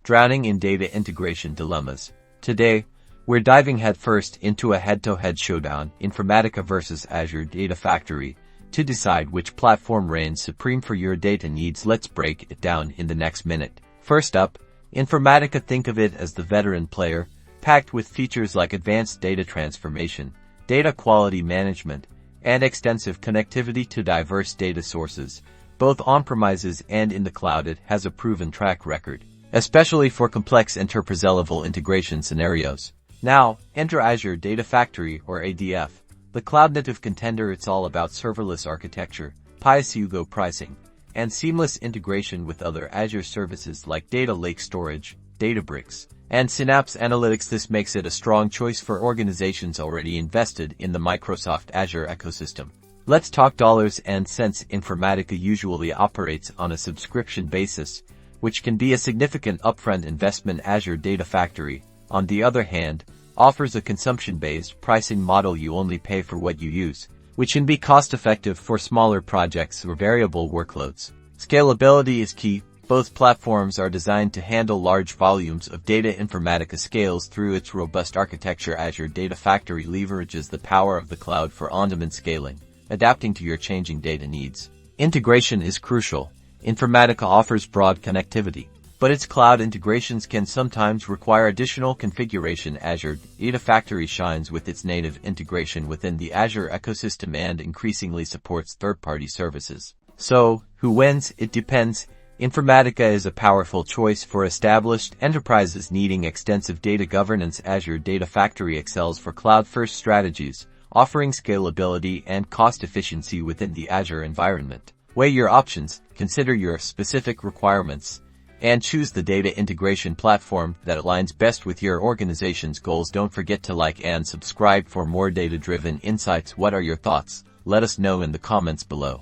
Drowning in Data Integration Dilemmas. Today, we're diving headfirst into a head-to-head showdown, Informatica versus Azure Data Factory. To decide which platform reigns supreme for your data needs, let's break it down in the next minute. First up, Informatica. Think of it as the veteran player, packed with features like advanced data transformation, data quality management, and extensive connectivity to diverse data sources, both on-premises and in the cloud. It has a proven track record, especially for complex enterprise-level integration scenarios. Now, enter Azure Data Factory, or ADF, the cloud-native contender. It's all about serverless architecture, pay-as-you-go pricing, and seamless integration with other Azure services like Data Lake Storage, Databricks, and Synapse Analytics. This makes it a strong choice for organizations already invested in the Microsoft Azure ecosystem. Let's talk dollars and cents. Informatica usually operates on a subscription basis, which can be a significant upfront investment. Azure Data Factory, on the other hand, offers a consumption-based pricing model. You only pay for what you use, which can be cost-effective for smaller projects or variable workloads. Scalability is key. Both platforms are designed to handle large volumes of data. Informatica scales through its robust architecture. Azure Data Factory leverages the power of the cloud for on-demand scaling, adapting to your changing data needs. Integration is crucial. Informatica offers broad connectivity, but its cloud integrations can sometimes require additional configuration. Azure Data Factory shines with its native integration within the Azure ecosystem and increasingly supports third-party services. So, who wins? It depends. Informatica is a powerful choice for established enterprises needing extensive data governance. Azure Data Factory excels for cloud-first strategies, offering scalability and cost efficiency within the Azure environment. Weigh your options, consider your specific requirements, and choose the data integration platform that aligns best with your organization's goals. Don't forget to like and subscribe for more data-driven insights. What are your thoughts? Let us know in the comments below.